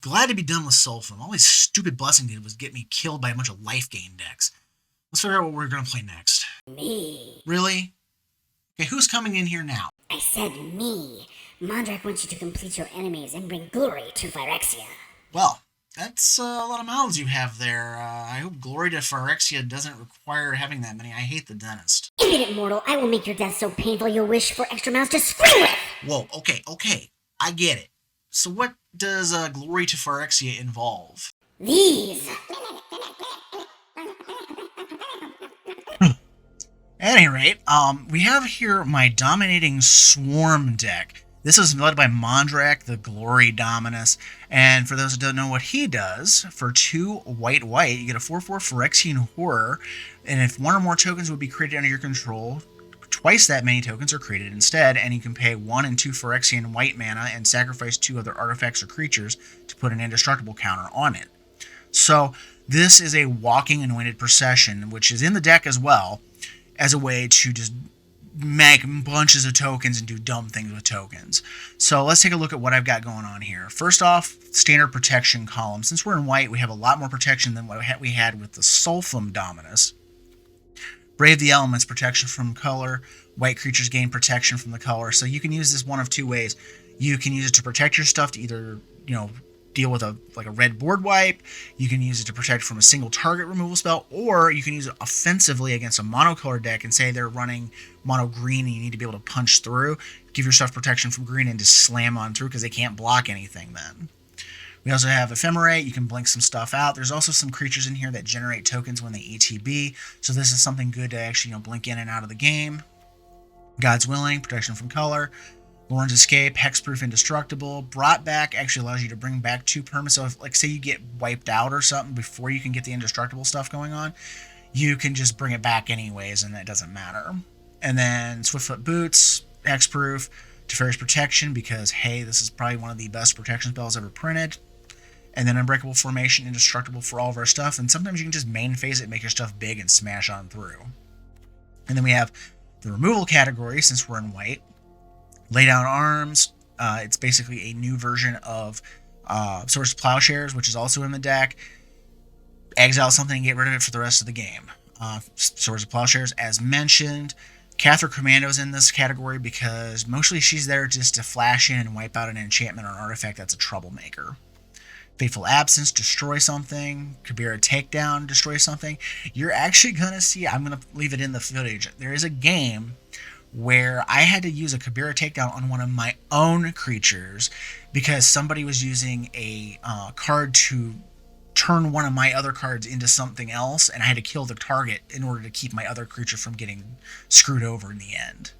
Glad to be done with Sulfum. All these stupid blessing did was get me killed by a bunch of life gain decks. Let's figure out what we're going to play next. Me. Really? Okay, who's coming in here now? I said me. Mondrak wants you to complete your enemies and bring glory to Phyrexia. Well, that's a lot of mouths you have there. I hope glory to Phyrexia doesn't require having that many. I hate the dentist. Impudent mortal, I will make your death so painful you'll wish for extra mouths to scream with! Whoa, okay. I get it. So what does glory to Phyrexia involve? These. At any rate, we have here my Dominating Swarm deck. This is led by Mondrak, the Glory Dominus, and for those who don't know what he does, for 2 white, you get a 4/4 Phyrexian Horror, and if 1 or more tokens would be created under your control, twice that many tokens are created instead, and you can pay 1 and 2 Phyrexian white mana and sacrifice 2 other artifacts or creatures to put an indestructible counter on it. So this is a Walking Anointed Procession, which is in the deck as well, as a way to just make bunches of tokens and do dumb things with tokens. So let's take a look at what I've got going on here. First off, standard protection column. Since we're in white, we have a lot more protection than what we had with the Sulfum Dominus. Brave the Elements, protection from color. White creatures gain protection from the color. So you can use this one of 2 ways. You can use it to protect your stuff to either, deal with a red board wipe. You can use it to protect from a single target removal spell, or you can use it offensively against a monocolor deck and say they're running mono green and you need to be able to punch through, give yourself protection from green and just slam on through because they can't block anything then. We also have Ephemerate. You can blink some stuff out. There's also some creatures in here that generate tokens when they ETB, so this is something good to actually blink in and out of the game. God's Willing, protection from color. Lauren's Escape, Hexproof, Indestructible. Brought Back actually allows you to bring back 2 permanents. So if, say you get wiped out or something before you can get the indestructible stuff going on, you can just bring it back anyways, and it doesn't matter. And then Swiftfoot Boots, Hexproof, Teferi's Protection, because, hey, this is probably one of the best protection spells ever printed. And then Unbreakable Formation, Indestructible for all of our stuff. And sometimes you can just main phase it, make your stuff big, and smash on through. And then we have the removal category, since we're in white. Lay Down Arms. It's basically a new version of Swords to Plowshares, which is also in the deck. Exile something and get rid of it for the rest of the game. Swords to Plowshares, as mentioned. Cathar Commando's in this category because mostly she's there just to flash in and wipe out an enchantment or an artifact that's a troublemaker. Fateful Absence, destroy something. Kabira Takedown, destroy something. You're actually going to see, I'm going to leave it in the footage, there is a game where I had to use a Kabira Takedown on one of my own creatures because somebody was using a card to turn one of my other cards into something else, and I had to kill the target in order to keep my other creature from getting screwed over in the end.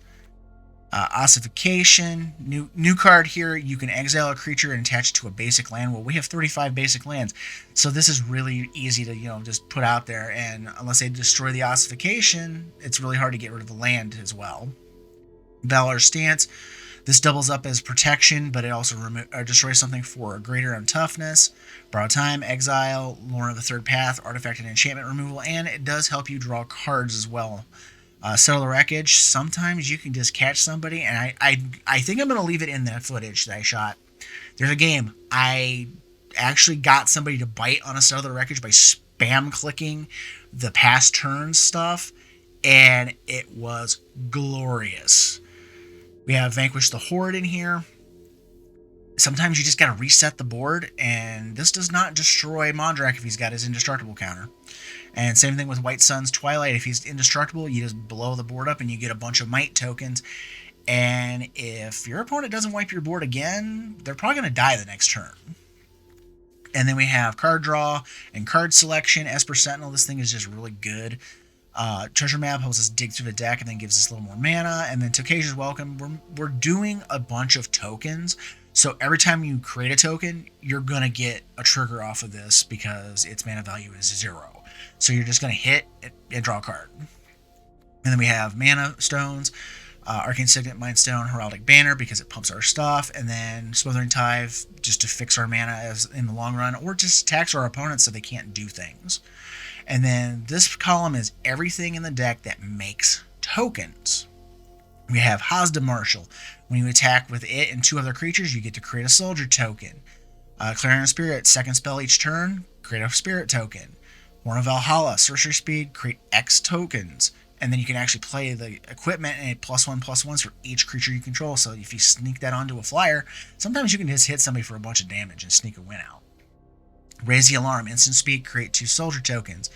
Ossification, new card here. You can exile a creature and attach it to a basic land. Well, we have 35 basic lands, so this is really easy to just put out there. And unless they destroy the ossification, it's really hard to get rid of the land as well. Valor Stance. This doubles up as protection, but it also destroys something for a greater on toughness. Borrow Time, Exile, Lorna of the Third Path, Artifact and Enchantment removal, and it does help you draw cards as well. Settle the Wreckage. Sometimes you can just catch somebody, and I think I'm going to leave it in the footage that I shot. There's a game. I actually got somebody to bite on a Settle the Wreckage by spam clicking the past turn stuff, and it was glorious. We have Vanquish the Horde in here. Sometimes you just got to reset the board, and this does not destroy Mondrak if he's got his indestructible counter. And same thing with White Sun's Twilight. If he's indestructible, you just blow the board up and you get a bunch of might tokens. And if your opponent doesn't wipe your board again, they're probably going to die the next turn. And then we have card draw and card selection. Esper Sentinel, this thing is just really good. Treasure Map helps us dig through the deck and then gives us a little more mana. And then Tokasia's Welcome. We're doing a bunch of tokens. So every time you create a token, you're going to get a trigger off of this because its mana value is 0. So you're just going to hit and draw a card. And then we have Mana Stones, Arcane Signet, Mind Stone, Heraldic Banner because it pumps our stuff, and then Smothering Tithe just to fix our mana as in the long run, or just attacks our opponents so they can't do things. And then this column is everything in the deck that makes tokens. We have Hazda Marshal. When you attack with it and 2 other creatures, you get to create a soldier token. Clarion Spirit, second spell each turn, create a spirit token. Horn of Valhalla, sorcery speed, create X tokens. And then you can actually play the equipment and it +1/+1s for each creature you control. So if you sneak that onto a flyer, sometimes you can just hit somebody for a bunch of damage and sneak a win out. Raise the Alarm, instant speed, create 2 soldier tokens.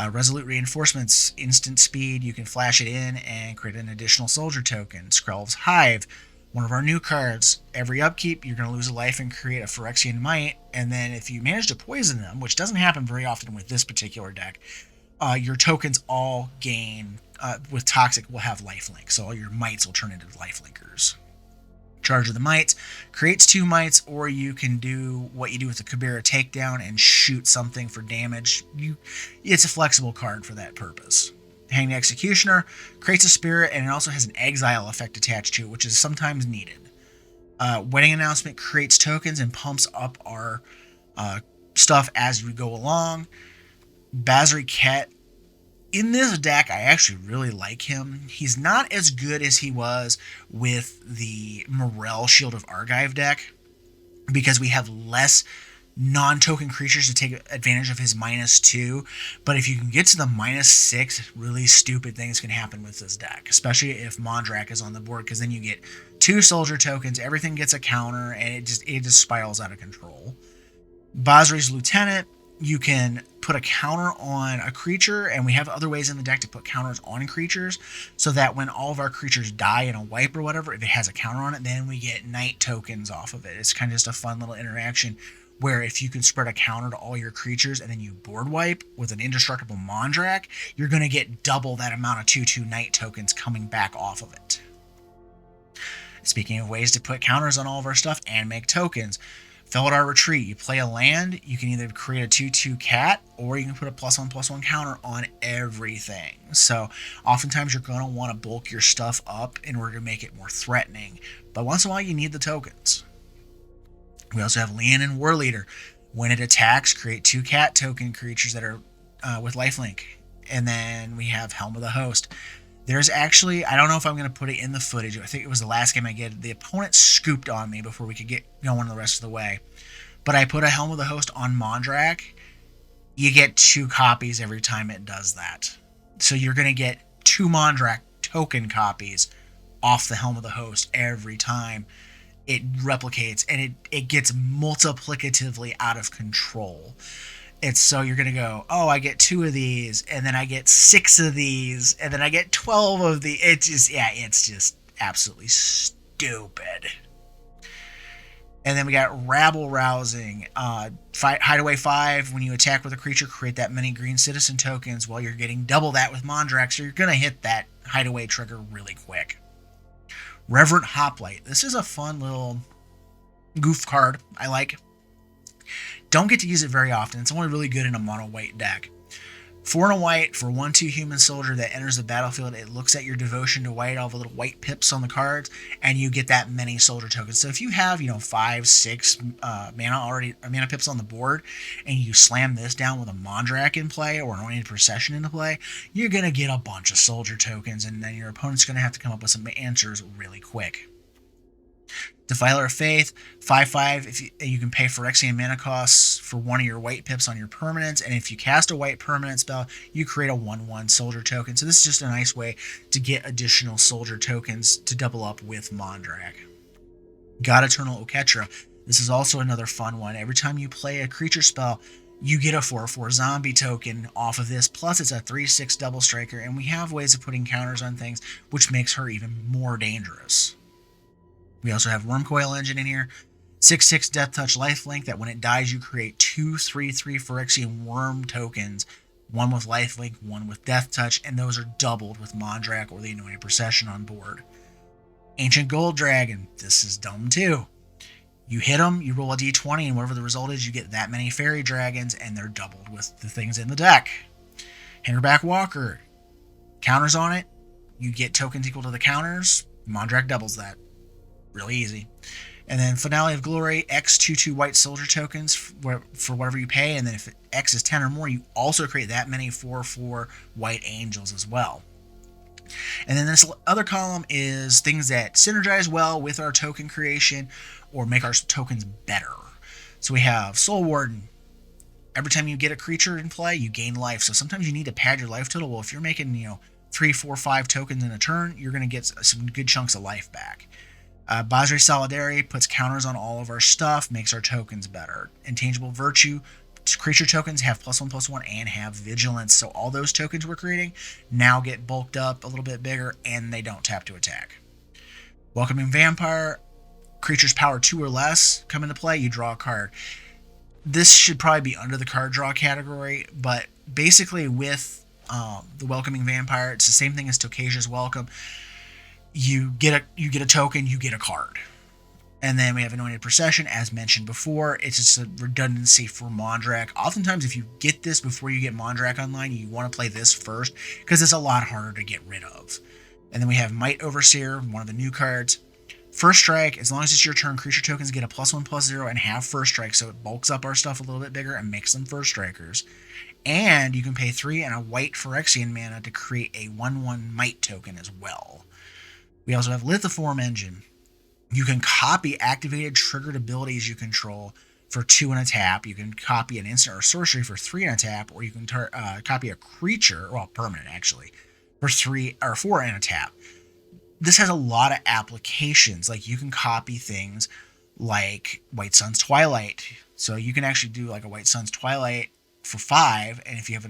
Resolute Reinforcements, instant speed, you can flash it in and create an additional soldier token. Skrelv's Hive, one of our new cards. Every upkeep, you're going to lose a life and create a Phyrexian Might, and then if you manage to poison them, which doesn't happen very often with this particular deck, your tokens all gain, with Toxic, will have lifelink, so all your mites will turn into lifelinkers. Charge of the Mites, creates 2 mites, or you can do what you do with the Kabira Takedown and shoot something for damage. It's a flexible card for that purpose. Hanged Executioner creates a spirit, and it also has an exile effect attached to it, which is sometimes needed. Wedding Announcement creates tokens and pumps up our stuff as we go along. Basri Ket. In this deck, I actually really like him. He's not as good as he was with the Morel Shield of Argive deck, because we have less non-token creatures to take advantage of his -2. But if you can get to the -6, really stupid things can happen with this deck, especially if Mondrak is on the board, because then you get 2 soldier tokens, everything gets a counter, and it just spirals out of control. Basri's Lieutenant, you can put a counter on a creature, and we have other ways in the deck to put counters on creatures, so that when all of our creatures die in a wipe or whatever, if it has a counter on it, then we get night tokens off of it. It's kind of just a fun little interaction, where if you can spread a counter to all your creatures and then you board wipe with an indestructible Mondrak, you're going to get double that amount of 2/2 night tokens coming back off of it. Speaking of ways to put counters on all of our stuff and make tokens, Felidar Retreat, you play a land, you can either create a 2/2 cat, or you can put a +1/+1 counter on everything. So oftentimes you're going to want to bulk your stuff up in order to make it more threatening, but once in a while you need the tokens. We also have Leonin War Leader. When it attacks, create 2 cat token creatures that are with lifelink. And then we have Helm of the Host. There's actually, I don't know if I'm going to put it in the footage. I think it was the last game I did. The opponent scooped on me before we could get going the rest of the way. But I put a Helm of the Host on Mondrak. You get 2 copies every time it does that. So you're going to get 2 Mondrak token copies off the Helm of the Host every time it replicates, and it gets multiplicatively out of control. It's so you're going to go, oh, I get 2 of these, and then I get 6 of these, and then I get 12 of the. It's just absolutely stupid. And then we got Rabble Rousing. Hideaway 5, when you attack with a creature, create that many green citizen tokens. While you're getting double that with Mondrak, so you're going to hit that Hideaway trigger really quick. Reverent Hoplite. This is a fun little goof card I like. Don't get to use it very often. It's only really good in a mono white deck. 4 and a white for 1/2 human soldier that enters the battlefield. It looks at your devotion to white, all the little white pips on the cards, and you get that many soldier tokens. So if you have, 5, 6 mana pips on the board, and you slam this down with a Mondrak in play or an Oriented Procession into play, you're going to get a bunch of soldier tokens, and then your opponent's going to have to come up with some answers really quick. Defiler of Faith, 5/5. If you can pay Phyrexian mana costs for 1 of your white pips on your permanents, and if you cast a white permanent spell, you create a 1/1 soldier token. So this is just a nice way to get additional soldier tokens to double up with Mondrak. God Eternal Oketra. This is also another fun one. Every time you play a creature spell, you get a 4/4 zombie token off of this, plus it's a 3/6 double striker, and we have ways of putting counters on things, which makes her even more dangerous. We also have Wormcoil Engine in here. 6/6 Death Touch Lifelink, that when it dies, you create 2 3/3 Phyrexian Worm tokens. 1 with Lifelink, 1 with Death Touch, and those are doubled with Mondrak or the Anointed Procession on board. Ancient Gold Dragon. This is dumb too. You hit them, you roll a d20, and whatever the result is, you get that many Fairy Dragons, and they're doubled with the things in the deck. Hammerback Walker. Counters on it, you get tokens equal to the counters. Mondrak doubles that. Really easy. And then Finale of Glory, X 2/2 white soldier tokens for whatever you pay, and then if X is 10 or more, you also create that many 4/4 white angels as well. And then this other column is things that synergize well with our token creation or make our tokens better. So we have Soul Warden. Every time you get a creature in play, you gain life. So sometimes you need to pad your life total. Well, if you're making, 3, 4, 5 tokens in a turn, you're going to get some good chunks of life back. Basri Solidary puts counters on all of our stuff, makes our tokens better. Intangible Virtue, creature tokens have +1/+1 and have Vigilance. So all those tokens we're creating now get bulked up a little bit bigger, and they don't tap to attack. Welcoming Vampire, creatures power 2 or less come into play, you draw a card. This should probably be under the card draw category, but basically with the Welcoming Vampire, it's the same thing as Tokasia's Welcome. You get a token, you get a card. And then we have Anointed Procession, as mentioned before. It's just a redundancy for Mondrak. Oftentimes, if you get this before you get Mondrak online, you want to play this first, because it's a lot harder to get rid of. And then we have Might Overseer, one of the new cards. First Strike, as long as it's your turn, creature tokens get a +1/+0 and have First Strike, so it bulks up our stuff a little bit bigger and makes them First Strikers. And you can pay 3 and a white Phyrexian mana to create a 1/1 Might token as well. We also have Lithiform Engine. You can copy activated triggered abilities you control for 2 and a tap. You can copy an instant or sorcery for 3 and a tap, or you can copy a creature, well, permanent actually, for 3 or 4 and a tap. This has a lot of applications. Like, you can copy things like White Sun's Twilight. So you can actually do like a White Sun's Twilight for 5, and if you have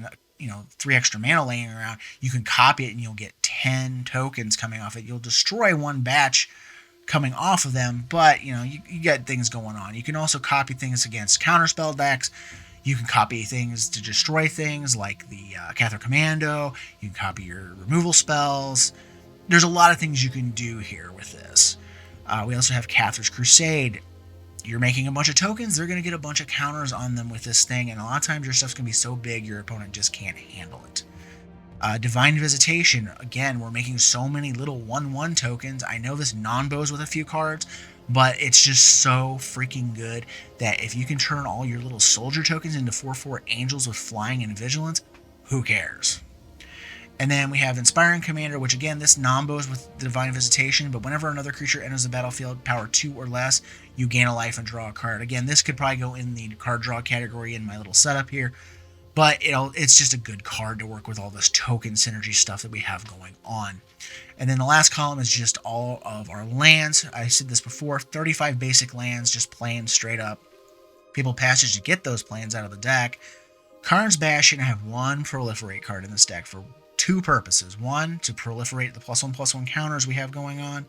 3 extra mana laying around, you can copy it and you'll get 10 tokens coming off it. You'll destroy one batch coming off of them, but you get things going on. You can also copy things against counterspell decks. You can copy things to destroy things like the Cathar Commando. You can copy your removal spells. There's a lot of things you can do here with this. We also have Cathar's Crusade. You're making a bunch of tokens, they're going to get a bunch of counters on them with this thing, and a lot of times your stuff's going to be so big your opponent just can't handle it. Divine Visitation, again, we're making so many little 1/1 tokens. I know this non-bows with a few cards, but it's just so freaking good that if you can turn all your little soldier tokens into 4/4 angels with flying and vigilance, who cares? And then we have Inspiring Commander, which again, this non-bows with Divine Visitation, but whenever another creature enters the battlefield, power 2 or less, you gain a life and draw a card. Again, this could probably go in the card draw category in my little setup here, but it's just a good card to work with all this token synergy stuff that we have going on. And then the last column is just all of our lands. I said this before, 35 basic lands, just plain straight up. People Passage to get those plans out of the deck. Karn's Bastion, I have 1 Proliferate card in this deck for 2 purposes. 1, to proliferate the +1/+1 counters we have going on,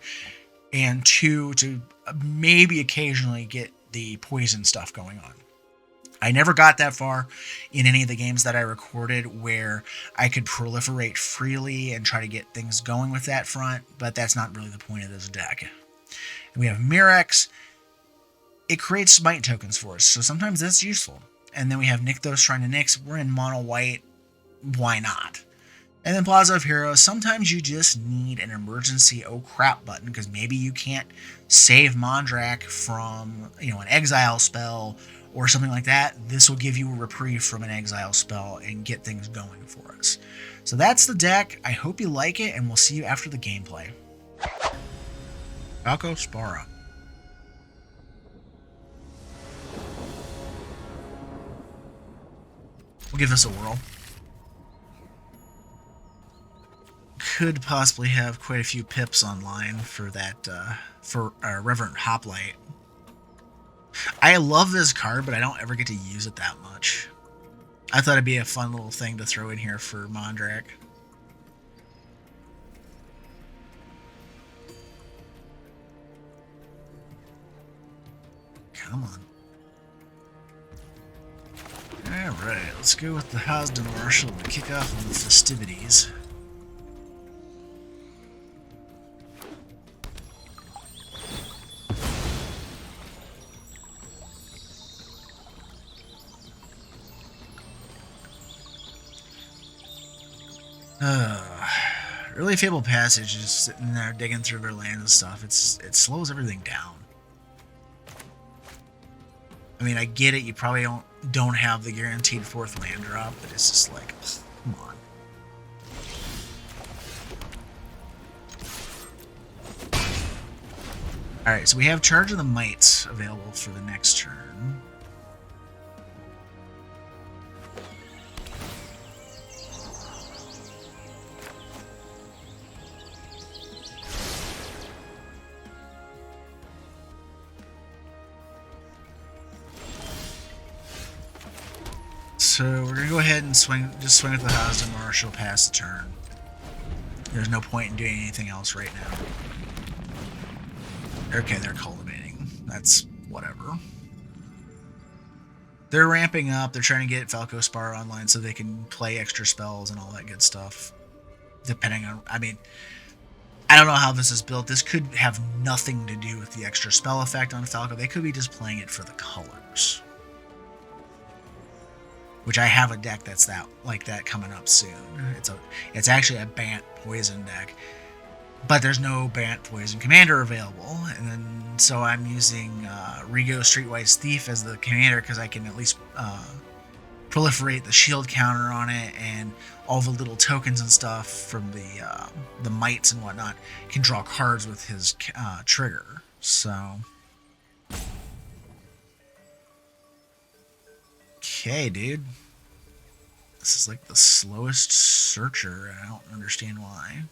and 2, to maybe occasionally get the poison stuff going on. I never got that far in any of the games that I recorded where I could proliferate freely and try to get things going with that front, but that's not really the point of this deck. And we have Mirex. It creates Smite tokens for us, so sometimes that's useful. And then we have Nykthos Shrine to Nyx. We're in mono white. Why not? And then Plaza of Heroes, sometimes you just need an emergency oh crap button, because maybe you can't save Mondrak from, an exile spell or something like that. This will give you a reprieve from an exile spell and get things going for us. So that's the deck. I hope you like it, and we'll see you after the gameplay. Falco, Spara. We'll give this a whirl. Could possibly have quite a few pips online for that, for Reverend Hoplite. I love this card, but I don't ever get to use it that much. I thought it'd be a fun little thing to throw in here for Mondrak. Come on. Alright, let's go with the Hasdin Marshal to kick off on the festivities. Really Fabled Passage is sitting there digging through their lands and stuff. It slows everything down. I mean, I get it. You probably don't have the guaranteed 4th land drop, but it's just like, come on. All right, so we have Charge of the Mites available for the next turn. So we're gonna go ahead and swing with the Hazda Marshal past the turn. There's no point in doing anything else right now. Okay, they're cultivating. That's whatever. They're ramping up. They're trying to get Falco Spara online so they can play extra spells and all that good stuff. Depending on, I mean, I don't know how this is built. This could have nothing to do with the extra spell effect on Falco. They could be just playing it for the colors. Which I have a deck that's like that coming up soon. It's actually a Bant Poison deck. But there's no Bant Poison Commander available, and then so I'm using Rigo Streetwise Thief as the commander because I can at least proliferate the shield counter on it, and all the little tokens and stuff from the mites and whatnot can draw cards with his trigger. So, okay, dude, this is like the slowest searcher, and I don't understand why.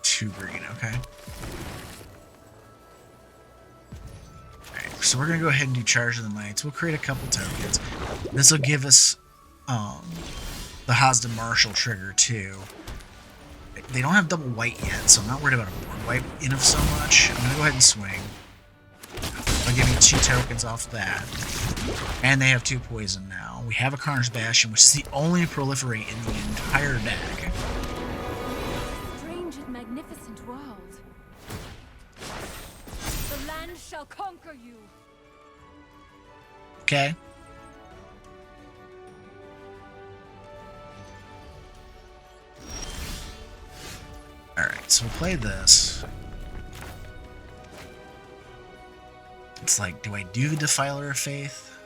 Two green, okay. Alright, so we're gonna go ahead and do Charge of the Mites. We'll create a couple tokens. This will give us the Hazda Marshal trigger too. They don't have double white yet, so I'm not worried about a board wipe in of so much. I'm gonna go ahead and swing. I'll give you 2 tokens off that. And they have 2 poison now. We have a Carnage Bastion, which is the only proliferate in the entire deck. Magnificent world. The land shall conquer you. Okay. Alright, so we'll play this. It's like, do I do the Defiler of Faith?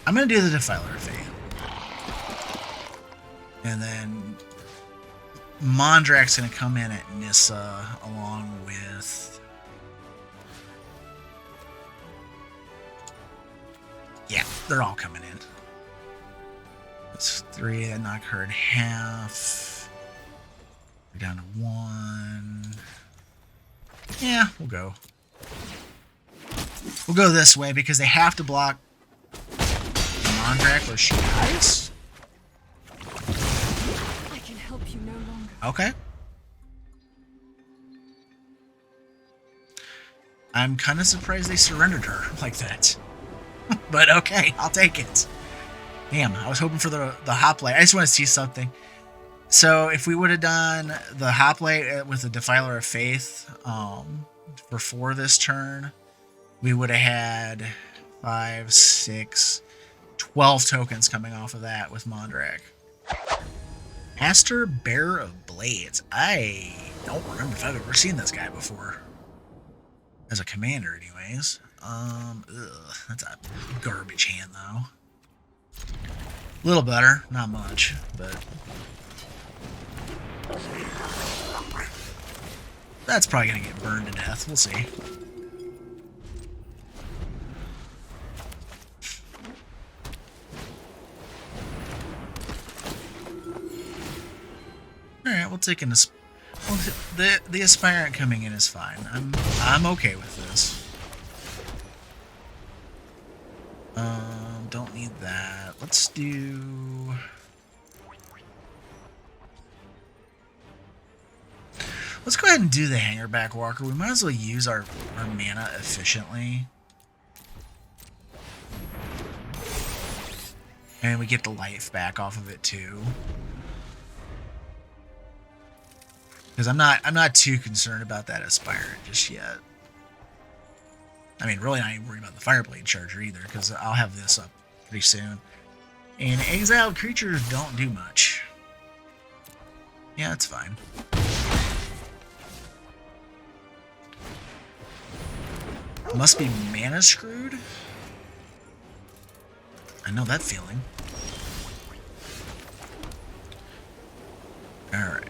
I'm gonna do the Defiler of Faith. And then Mondrak's going to come in at Nissa along with... Yeah, they're all coming in. That's 3, that knock her in half. We're down to 1. Yeah, we'll go. We'll go this way because they have to block Mondrak or she dies. Okay. I'm kind of surprised they surrendered her like that. But okay, I'll take it. Damn, I was hoping for the hoplite. I just want to see something. So if we would have done the hoplite with the Defiler of Faith for 4 this turn, we would have had 5, 6, 12 tokens coming off of that with Mondrak. Astor, Bearer of Blades. I don't remember if I've ever seen this guy before. As a commander, anyways. That's a garbage hand, though. A little better, not much, but... That's probably gonna get burned to death, we'll see. Alright, we'll take an... The Aspirant coming in is fine. I'm okay with this. Don't need that. Let's do... Let's go ahead and do the Hangerback Walker. We might as well use our mana efficiently. And we get the life back off of it too. Because I'm not too concerned about that Aspirant just yet. I mean, really not even worried about the Fireblade Charger either, because I'll have this up pretty soon. And exiled creatures don't do much. Yeah, it's fine. Must be mana screwed? I know that feeling. Alright.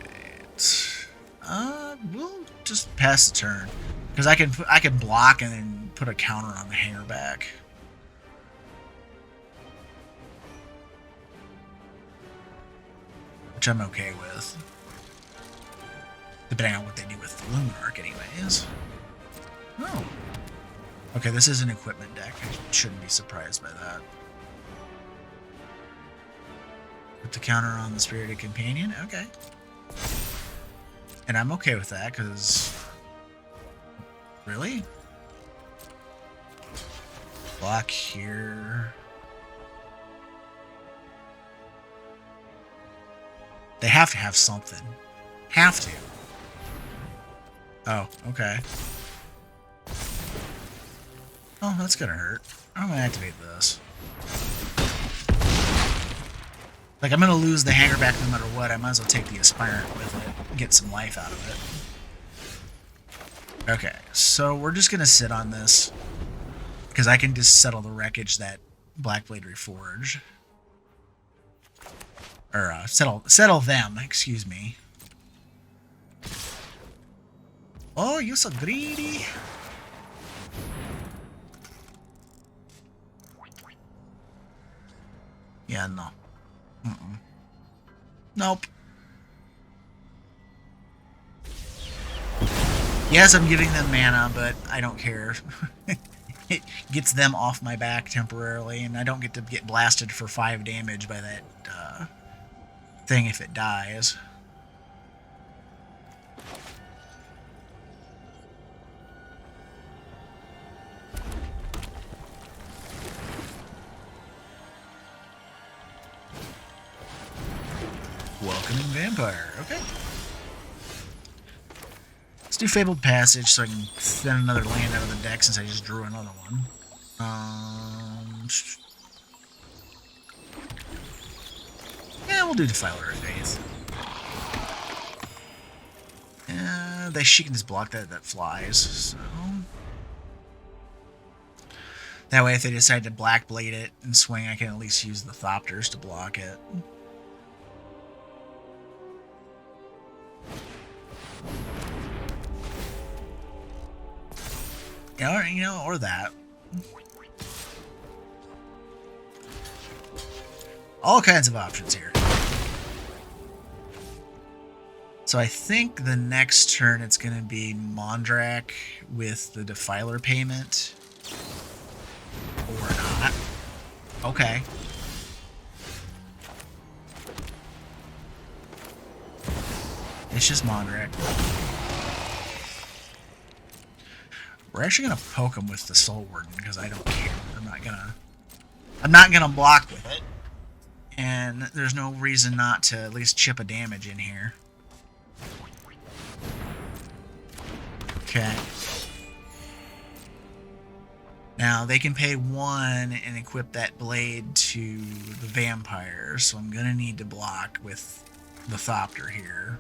We'll just pass the turn. Because I can block and then put a counter on the Hangerback. which I'm okay with. Depending on what they do with the Luminarch anyways. Oh. Okay, this is an equipment deck. I shouldn't be surprised by that. Put the counter on the Spirited Companion. Okay. And I'm okay with that, because... Really? Block here. They have to have something. Have to. Oh, okay. Oh, that's gonna hurt. I'm gonna activate this. Like, I'm gonna lose the hanger back no matter what. I might as well take the Aspirant with it and get some life out of it. Okay, so we're just gonna sit on this. Because I can just settle the wreckage that Blackblade Reforged. Or, settle them, excuse me. Oh, you're so greedy. Yeah, no. Nope. Yes, I'm giving them mana, but I don't care. It gets them off my back temporarily, and I don't get to get blasted for 5 damage by that thing if it dies. Welcoming Vampire. Okay. Let's do Fabled Passage so I can send another land out of the deck since I just drew another one. Yeah, we'll do Defiler of Faith. She can just block that flies, so... That way if they decide to Black Blade it and swing, I can at least use the Thopters to block it. Yeah, you know, or that. All kinds of options here. So I think the next turn it's going to be Mondrak with the Defiler payment. Or not. Okay. It's just Mondrak. We're actually going to poke him with the Soul Warden because I don't care. I'm not gonna block with it. And there's no reason not to at least chip a damage in here. Okay. Now, they can pay 1 and equip that blade to the vampire, so I'm gonna need to block with the Thopter here.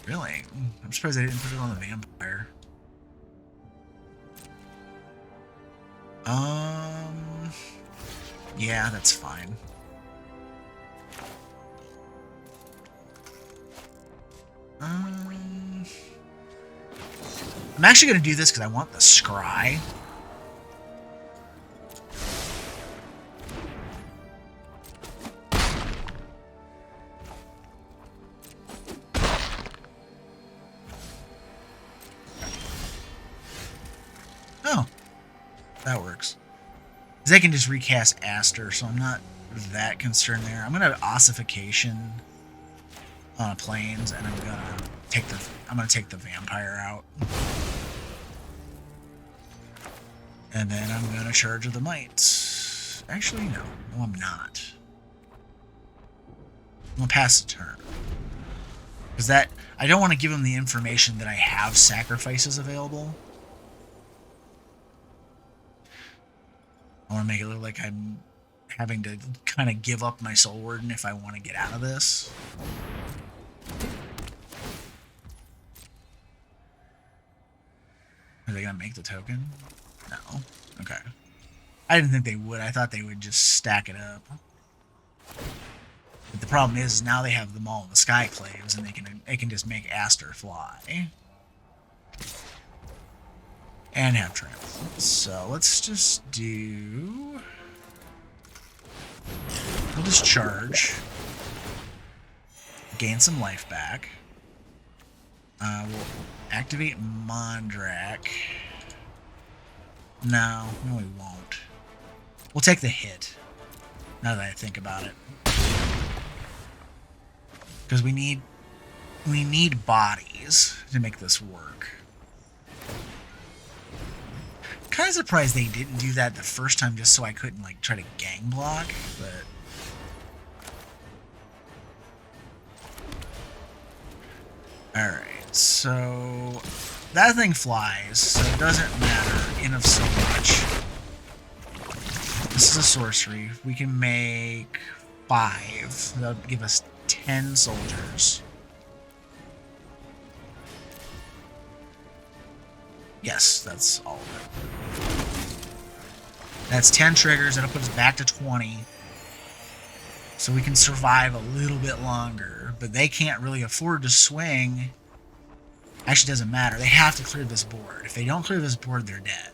Really? I'm surprised I didn't put it on the vampire. Yeah, that's fine. I'm actually going to do this because I want the Scry. Oh, that works. Because I can just recast Astor, so I'm not that concerned there. I'm going to have Ossification on planes, and I'm gonna take the vampire out, and then I'm gonna charge of the mites. Actually, no, I'm not. I'm gonna pass the turn because that I don't want to give him the information that I have sacrifices available. I want to make it look like I'm having to kind of give up my Soul Warden if I want to get out of this. Are they gonna make the token? No. Okay. I didn't think they would. I thought they would just stack it up. But the problem is now they have them all in the Skyclaves, and they can just make Astor fly. And have trample. So let's just do... We'll just charge. Gain some life back. We'll activate Mondrak. No, we won't. We'll take the hit. Now that I think about it. Because we need bodies to make this work. Kind of surprised they didn't do that the first time just so I couldn't like try to gang block, but alright, so that thing flies, so it doesn't matter in of so much. This is a sorcery. We can make 5. That'll give us 10 soldiers. Yes, that's all of it. That's 10 triggers. That'll put us back to 20. So we can survive a little bit longer. But they can't really afford to swing. Actually, it doesn't matter. They have to clear this board. If they don't clear this board, they're dead.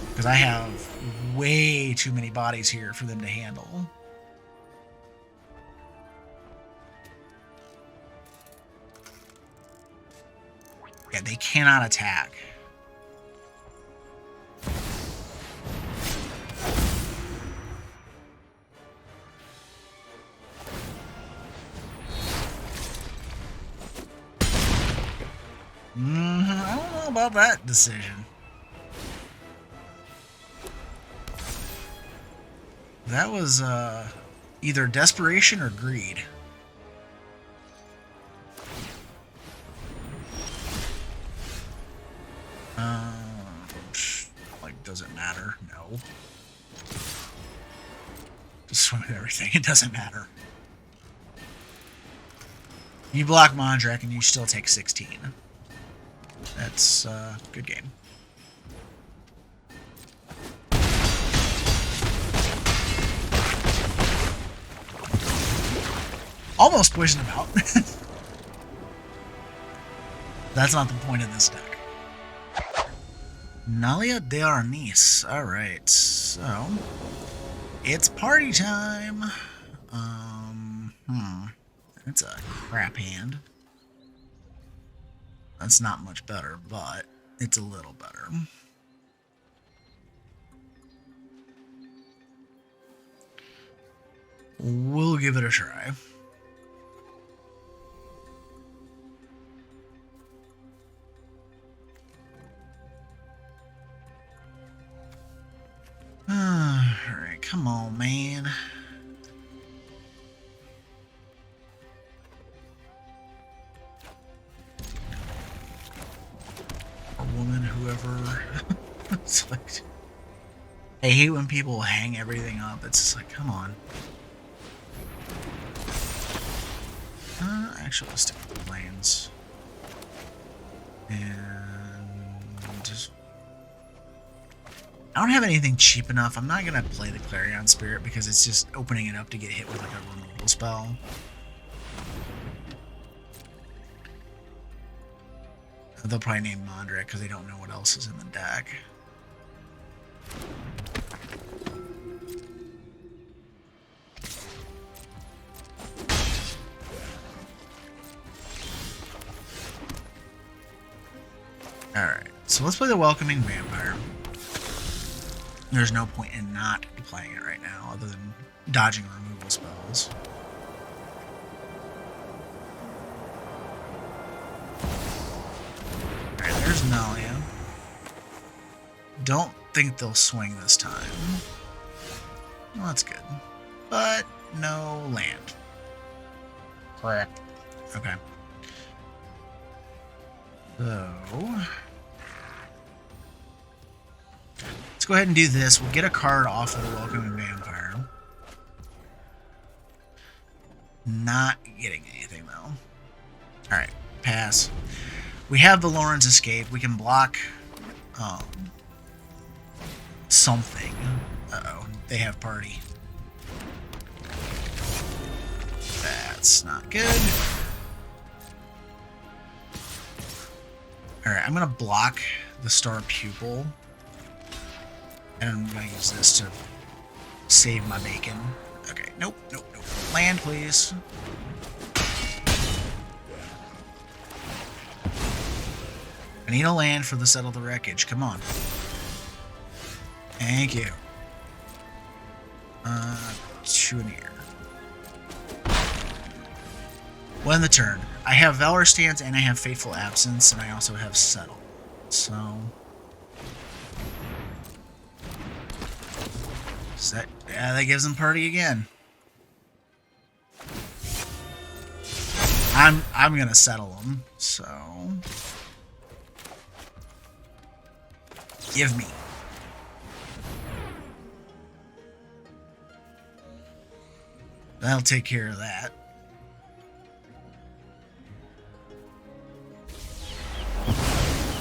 Because I have way too many bodies here for them to handle. Yeah, they cannot attack. I don't know about that decision. That was either desperation or greed. Like, does it matter? No. Just swim with everything. It doesn't matter. You block Mondrak and you still take 16. That's good game. Almost poison him out. That's not the point of this deck. Nalia de Arnis. Alright, so it's party time. It's a crap hand. That's not much better, but it's a little better. We'll give it a try. Alright, come on, man. Or woman, whoever. It's like, I hate when people hang everything up. It's just like, come on. Actually, let's stick with the planes. And just... I don't have anything cheap enough. I'm not going to play the Clarion Spirit because it's just opening it up to get hit with like a removal spell. They'll probably name Mondrak because they don't know what else is in the deck. Alright, so let's play the Welcoming Vampire. There's no point in not playing it right now other than dodging removal spells. Alright, there's Nalia. Don't think they'll swing this time. Well, that's good. But no land. Correct. Okay. So... let's go ahead and do this. We'll get a card off of the Welcoming Vampire. Not getting anything, though. Alright, pass. We have the Lawrence Escape. We can block something. Uh-oh, they have party. That's not good. Alright, I'm gonna block the star pupil. And I'm gonna use this to save my bacon. Okay, nope. Land, please. I need a land for the Settle the Wreckage. Come on. Thank you. Souvenir. Well, in the turn. I have Valor Stance and I have Fateful Absence, and I also have Settle. So... yeah, that gives them party again. I'm gonna settle them, so... Give me. That'll take care of that.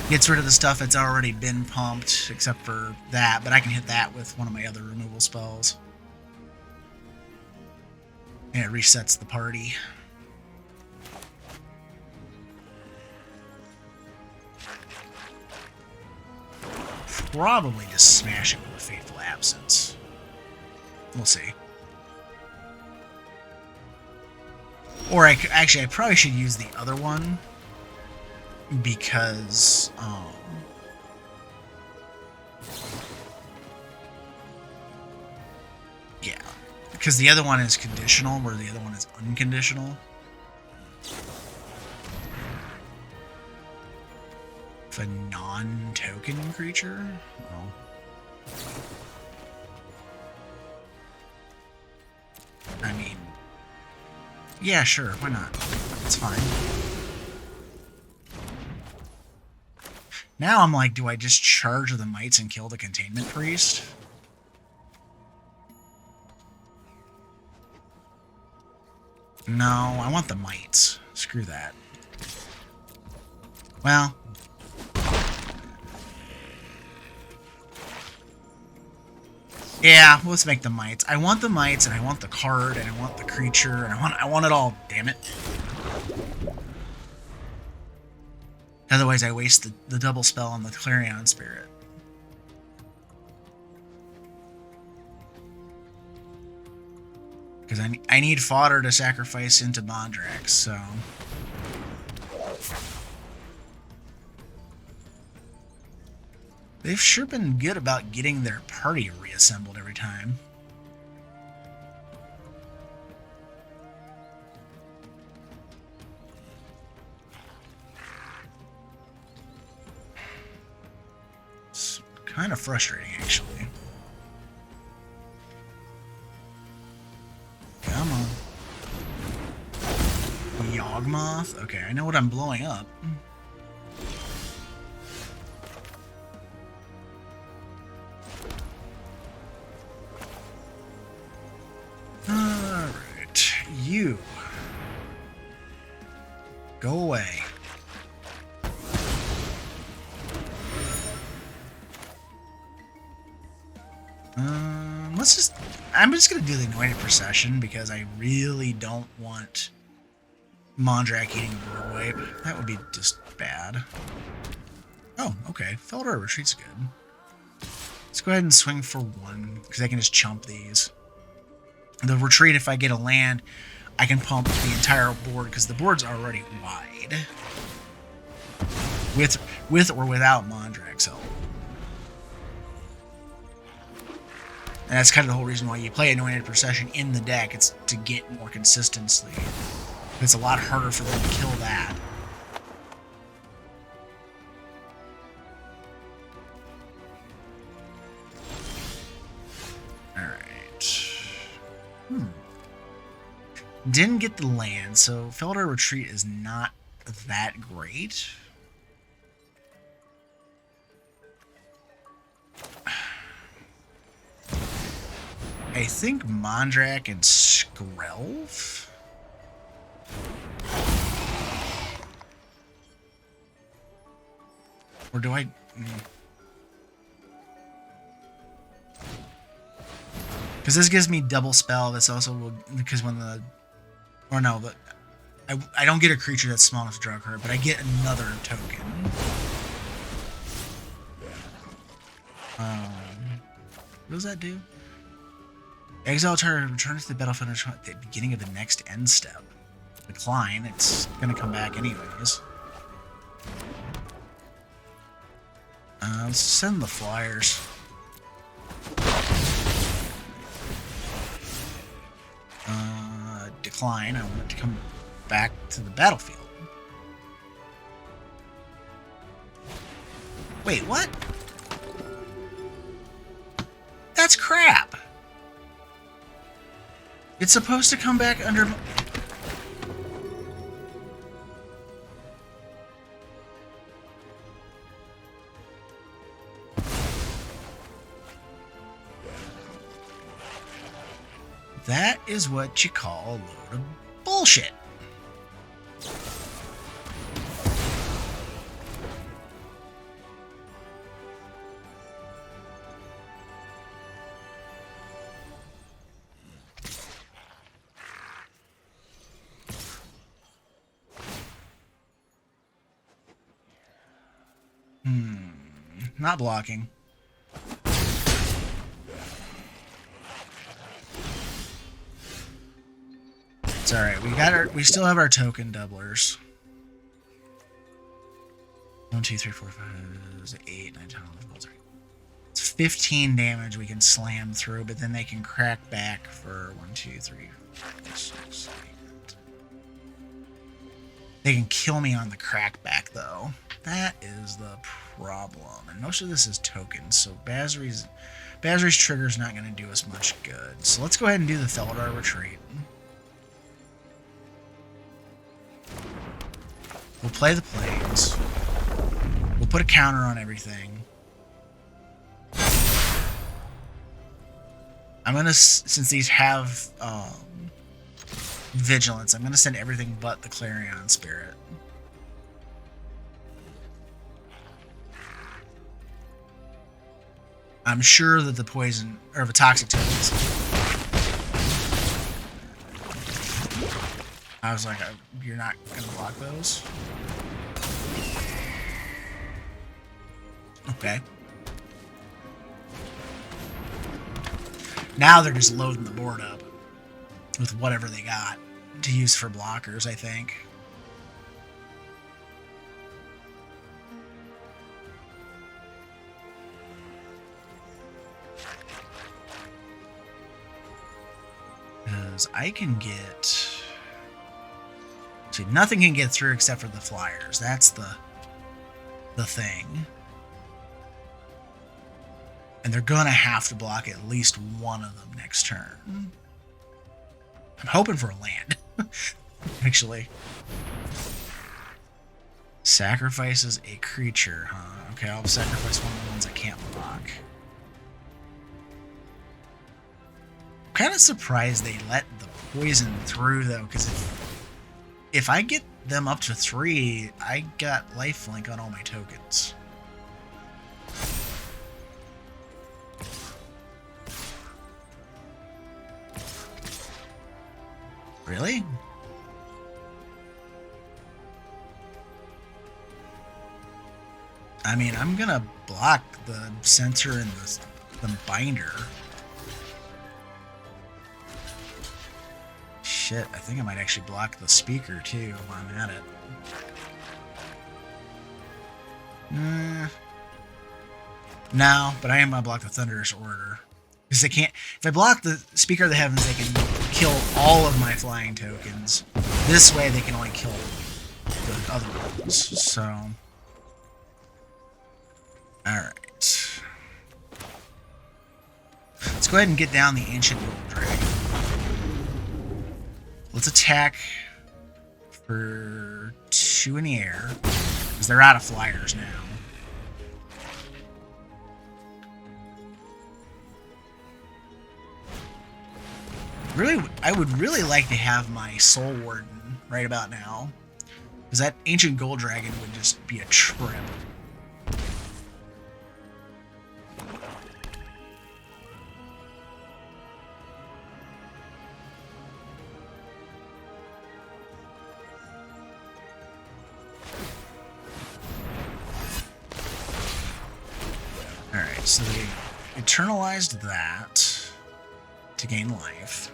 Gets rid of the stuff that's already been pumped, except for that, but I can hit that with one of my other removal spells. And it resets the party. Probably just smash it with a Fateful Absence. We'll see. Or I probably should use the other one. Because, yeah. Because the other one is conditional, where the other one is unconditional. If a non-token creature? Oh. I mean... yeah, sure, why not? It's fine. Now I'm like, do I just charge the mites and kill the Containment Priest? No, I want the mites. Screw that. Well. Yeah, let's make the mites. I want the mites, and I want the card, and I want the creature, and I want it all, damn it. Otherwise, I waste the double spell on the Clarion Spirit. Because I need fodder to sacrifice into Mondrak, so... They've sure been good about getting their party reassembled every time. Kind of frustrating, actually. Come on. Yawgmoth? Okay, I know what I'm blowing up. Alright. You. Go away. I'm just gonna do the Anointed Procession because I really don't want Mondrak eating board wipe. That would be just bad. Oh, okay. Felder Retreat's good. Let's go ahead and swing for one, because I can just chump these. The Retreat, if I get a land, I can pump the entire board, because the board's already wide. With or without Mondrak's help. And that's kind of the whole reason why you play Anointed Procession in the deck. It's to get more consistency. It's a lot harder for them to kill that. Alright. Didn't get the land, so Felder Retreat is not that great. I think Mondrak and Skrelv? Or do I... Because this gives me double spell. This also will... Because when the... Or no, but... I don't get a creature that's small enough to draw a card, but I get another token. What does that do? Exile target returns to the battlefield at the beginning of the next end step. Decline. It's gonna come back anyways. Let's send the flyers. Decline. I want it to come back to the battlefield. Wait, what? That's crap. It's supposed to come back under... That is what you call a load of bullshit. Not blocking. It's alright, we still have our token doublers. 1, 2, 3, 4, 5, 8, 9, 10, 11, 12, 13. It's 15 damage we can slam through, but then they can crack back for 1, 2, 3, 4, 6, 7. They can kill me on the crackback though. That is the problem. And most of this is tokens, so Basri's trigger is not going to do us much good. So let's go ahead and do the Theldar retreat. We'll play the planes. We'll put a counter on everything. I'm gonna, since these have vigilance, I'm gonna send everything but the Clarion Spirit. I'm sure that the poison, or the toxic tokens. I was like, you're not gonna block those? Okay. Now they're just loading the board up with whatever they got to use for blockers, I think. Because I can get... See, nothing can get through except for the flyers. That's the thing. And they're gonna have to block at least one of them next turn. I'm hoping for a land, actually. Sacrifices a creature, huh? Okay, I'll sacrifice one of the ones I can't block. I'm kind of surprised they let the poison through, though, because if I get them up to 3, I got lifelink on all my tokens. Really? I mean, I'm gonna block the center and the binder. Shit, I think I might actually block the speaker too while I'm at it. No, but I am gonna block the Thunderous Order. Because they can't... If I block the Speaker of the Heavens, they can kill all of my flying tokens. This way, they can only kill the other ones. So... Alright. Let's go ahead and get down the Ancient Gold Dragon. Let's attack for 2 in the air. Because they're out of flyers now. Really, I would really like to have my Soul Warden right about now. Because that Ancient Gold Dragon would just be a trip. Alright, so eternalized that to gain life.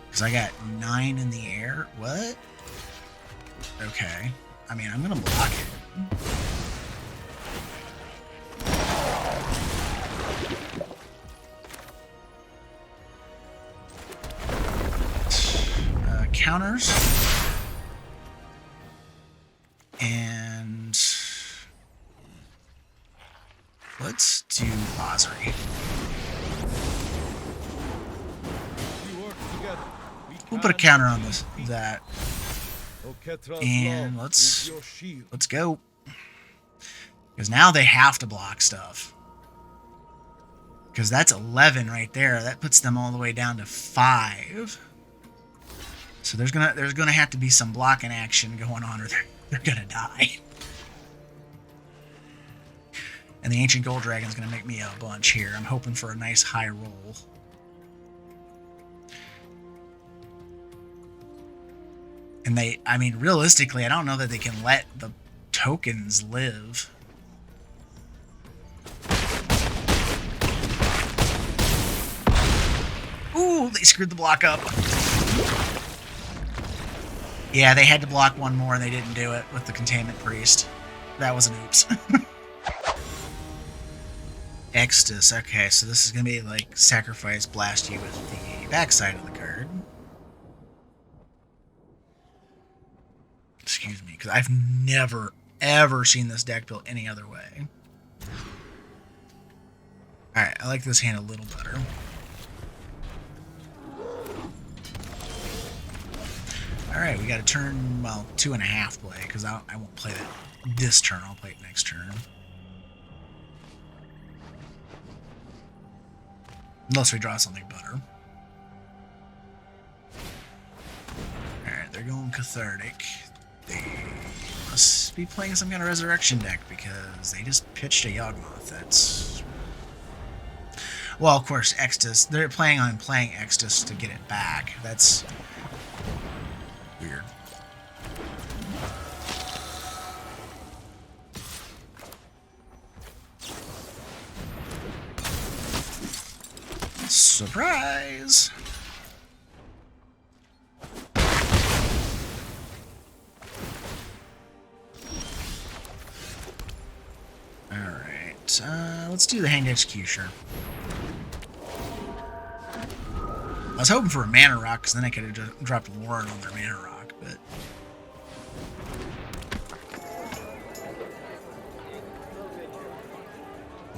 Because I got 9 in the air. What? Okay. I mean, I'm going to block it. Counters. And let's do Osri. We'll put a counter on this that. And let's go. Because now they have to block stuff. Because that's 11 right there. That puts them all the way down to 5. So there's gonna have to be some blocking action going on, or they're gonna die. And the Ancient Gold Dragon's gonna make me a bunch here. I'm hoping for a nice high roll. And I mean, realistically, I don't know that they can let the tokens live. Ooh, they screwed the block up. Yeah, they had to block one more and they didn't do it with the Containment Priest. That was an oops. Extus. Okay, so this is going to be like sacrifice, blast you with the backside of the card. Excuse me, because I've never, ever seen this deck built any other way. Alright, I like this hand a little better. Alright, we got a turn, well, 2.5 play, because I won't play that this turn, I'll play it next turn. Unless we draw something better. Alright, they're going Cathartic. They must be playing some kind of Resurrection deck, because they just pitched a Yawgmoth. That's... Well, of course, Extus. They're planning on playing Extus to get it back. That's... weird. Surprise! Alright, let's do the Hanged Executioner. I was hoping for a Mana Rock, because then I could have dropped Lauren on their Mana Rock, but...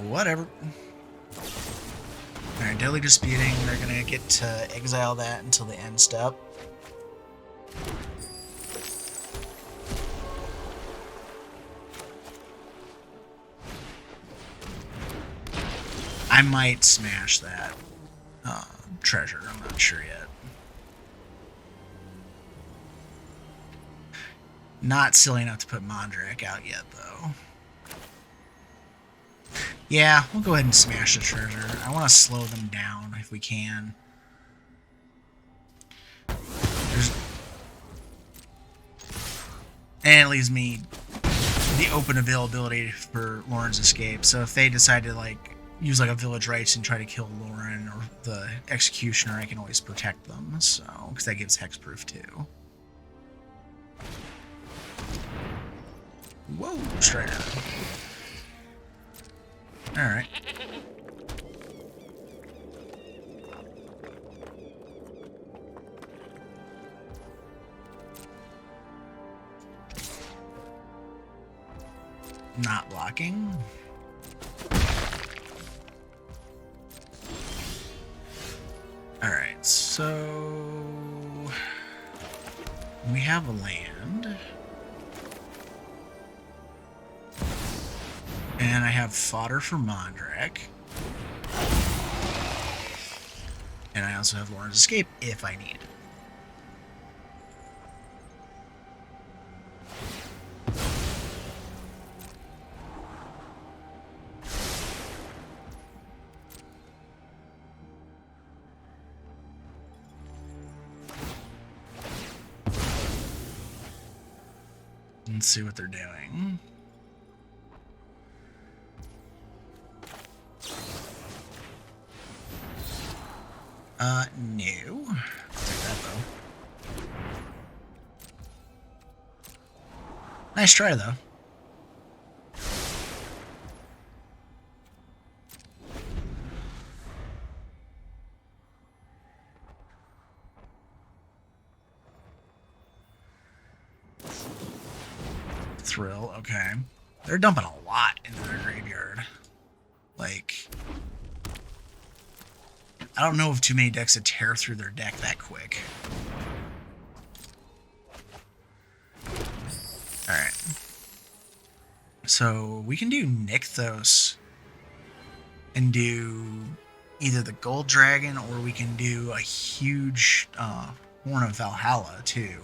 whatever. Alright, Deadly Disputing, they're gonna get to exile that until the end step. I might smash that treasure, I'm not sure yet. Not silly enough to put Mondrak out yet, though. Yeah, we'll go ahead and smash the treasure. I want to slow them down if we can. And it leaves me the open availability for Lauren's escape. So if they decide to like use like a Village Rites and try to kill Lauren or the Executioner, I can always protect them. So because that gives hexproof too. Whoa, Strider. Alright. Not blocking. Alright, so we have a land. And I have fodder for Mondrak. And I also have Lauren's Escape if I need it. Let's see what they're doing. No. I'll take that, though. Nice try, though. Thrill, okay. They're dumping a lot into their graveyard. Like, I don't know of too many decks that tear through their deck that quick. Alright. So, we can do Nykthos and do either the Gold Dragon, or we can do a huge Horn of Valhalla, too.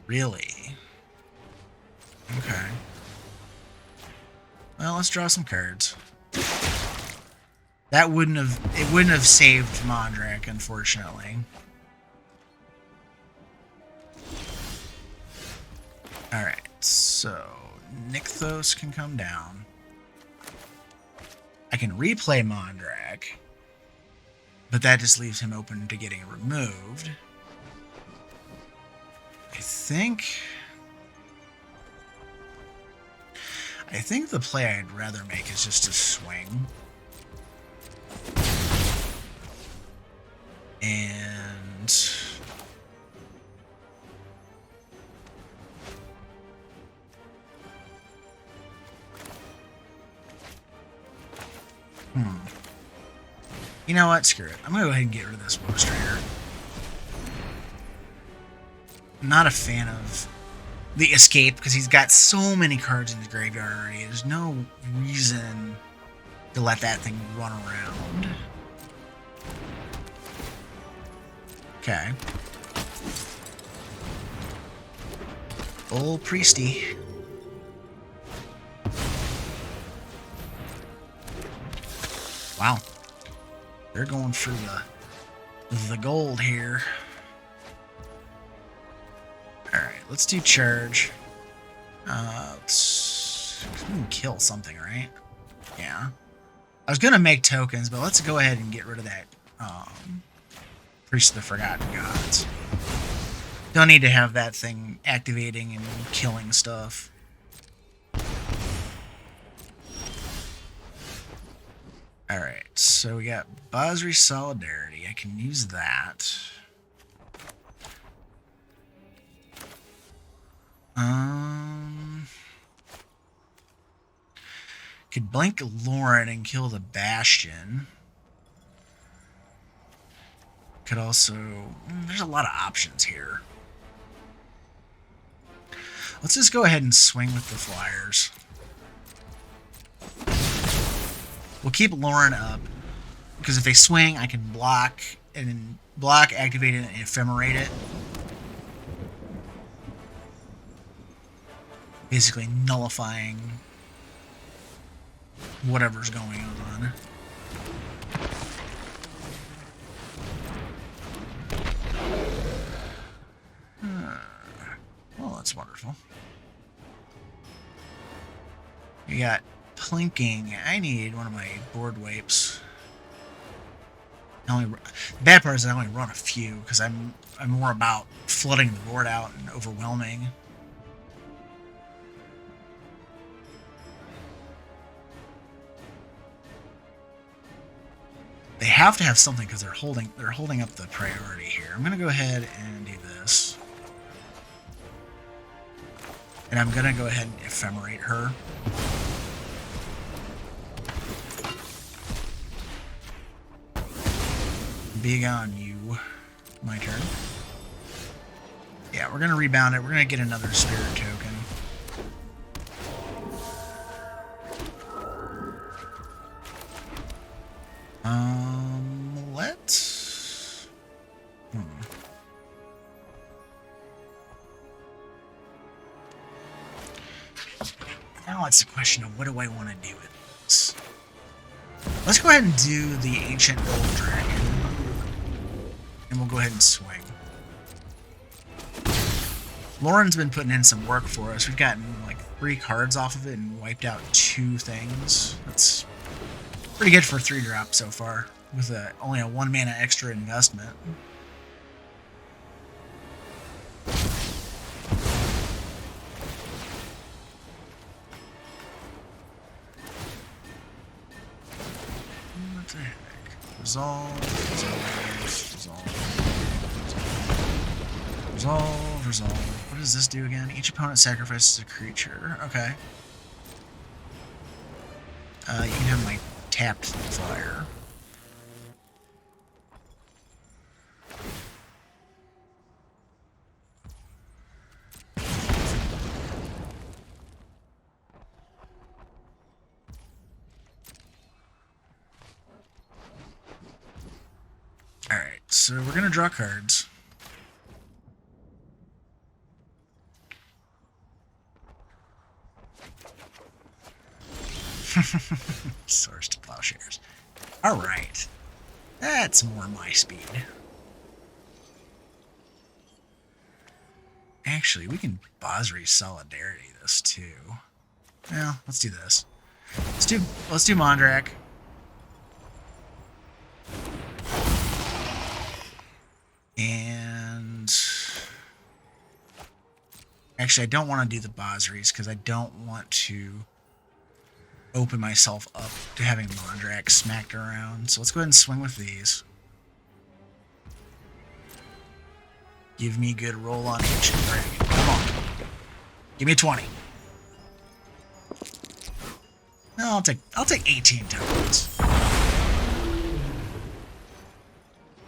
Really? Okay. Well, let's draw some cards. That wouldn't have saved Mondrak, unfortunately. Alright, so Nykthos can come down. I can replay Mondrak, but that just leaves him open to getting removed. I think the play I'd rather make is just to swing. And you know what? Screw it. I'm gonna go ahead and get rid of this Woe Strider. I'm not a fan of the escape because he's got so many cards in his graveyard already. There's no reason to let that thing run around. Okay. Old Priesty. Wow. They're going for the gold here. Alright, let's do charge. Let's kill something, right? Yeah. I was gonna make tokens, but let's go ahead and get rid of that Priest of the Forgotten Gods. Don't need to have that thing activating and killing stuff. Alright, so we got Basri Solidarity. I can use that. Could blink Lauren and kill the Bastion. Could also... there's a lot of options here. Let's just go ahead and swing with the Flyers. We'll keep Lauren up, because if they swing, I can block, and then block, activate it, and ephemerate it. Basically nullifying whatever's going on. Well, that's wonderful. We got Plinking. I need one of my board wipes. The bad part is I only run a few because I'm more about flooding the board out and overwhelming. They have to have something because they're holding up the priority here. I'm gonna go ahead and do this. And I'm gonna go ahead and ephemerate her. Be gone, you. My turn. Yeah, we're gonna rebound it. We're gonna get another spirit token. Let's... Now it's a question of what do I want to do with this. Let's go ahead and do the Ancient Gold Dragon. And we'll go ahead and swing. Lauren's been putting in some work for us. We've gotten like 3 cards off of it and wiped out 2 things. That's pretty good for 3-drop so far, with only a 1 mana extra investment. What the heck? Resolve, resolve. What does this do again? Each opponent sacrifices a creature. Okay. You can have my tapped flyer. Alright, so we're gonna draw cards. Source to plowshares. Alright. That's more my speed. Actually, we can Basri Solidarity this too. Well, let's do this. Let's do Mondrak. And actually, I don't want to do the Basris because I don't want to open myself up to having Mondrak smacked around. So let's go ahead and swing with these. Give me a good roll on Ancient Dragon. Come on. Give me a 20. No, I'll take 18 tokens.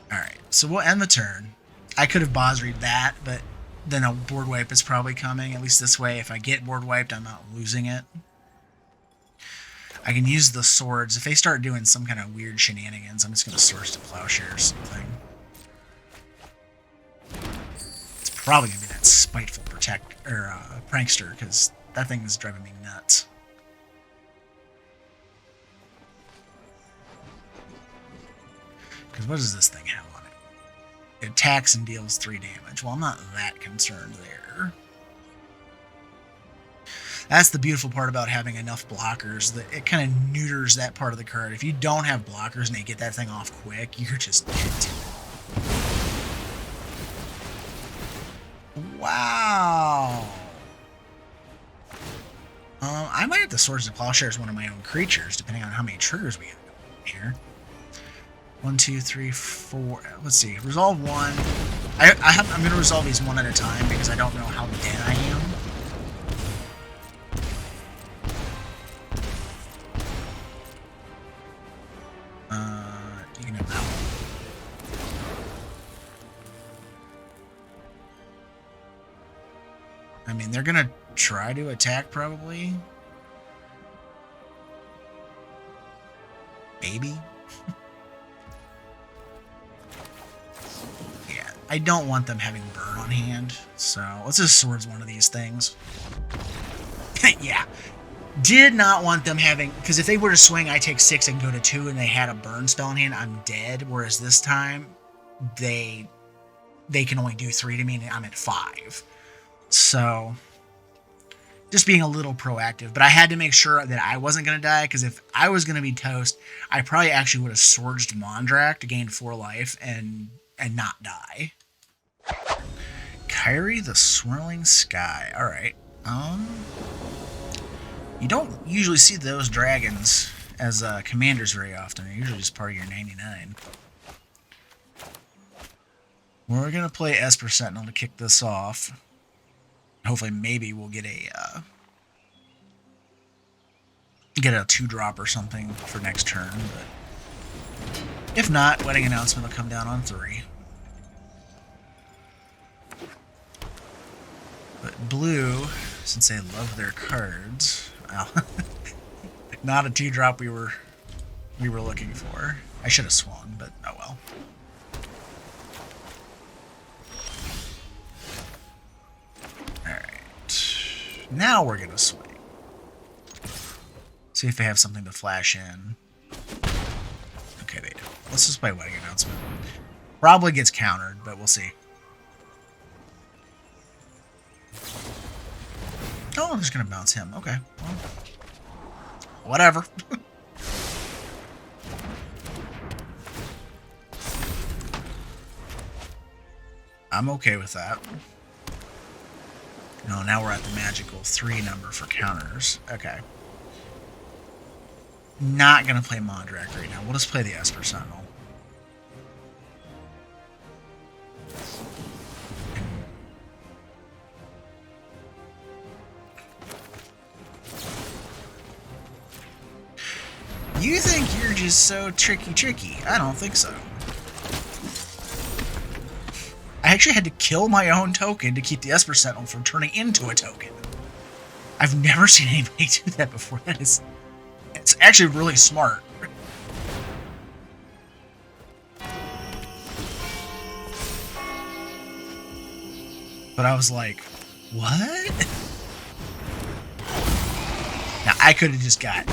Alright, so we'll end the turn. I could have Basri'd that, but then a board wipe is probably coming. At least this way, if I get board wiped, I'm not losing it. I can use the swords. If they start doing some kind of weird shenanigans, I'm just going to Source to Plowshare or something. It's probably going to be that spiteful prankster, because that thing is driving me nuts. Because what does this thing have on it? It attacks and deals 3 damage. Well, I'm not that concerned there. That's the beautiful part about having enough blockers, that it kind of neuters that part of the card. If you don't have blockers and they get that thing off quick, you're just dead to it. Wow. I might have to Swords to Plowshare as one of my own creatures, depending on how many triggers we have going here. 1, 2, 3, 4. Let's see. Resolve 1. I'm going to resolve these one at a time because I don't know how dead I am. You can have that one. I mean, they're going to try to attack, probably. Maybe. Yeah, I don't want them having burn on hand, so let's just Swords one of these things. Yeah. Did not want them having... Because if they were to swing, I take 6 and go to 2, and they had a burn spell in hand, I'm dead. Whereas this time, they can only do 3 to me, and I'm at 5. So, just being a little proactive. But I had to make sure that I wasn't going to die, because if I was going to be toast, I probably actually would have Sworged Mondrak to gain 4 life and not die. Kairi the Swirling Sky. Alright. You don't usually see those dragons as commanders very often. They're usually just part of your 99. We're going to play Esper Sentinel to kick this off. Hopefully maybe we'll get a 2-drop or something for next turn. But if not, Wedding Announcement will come down on 3. But blue, since they love their cards... Well, not a 2-drop we were looking for. I should have swung, but oh well. Alright. Now we're gonna swing. See if they have something to flash in. Okay, they do. Let's just play Wedding Announcement. Probably gets countered, but we'll see. Oh, I'm just gonna bounce him. Okay. Well, whatever. I'm okay with that. No, now we're at the magical 3 number for counters. Okay. Not gonna play Mondrak right now. We'll just play the Esper Sentinel. You think you're just so tricky. I don't think so. I actually had to kill my own token to keep the Esper Sentinel from turning into a token. I've never seen anybody do that before. It's actually really smart. But I was like, what? Now, I could have just got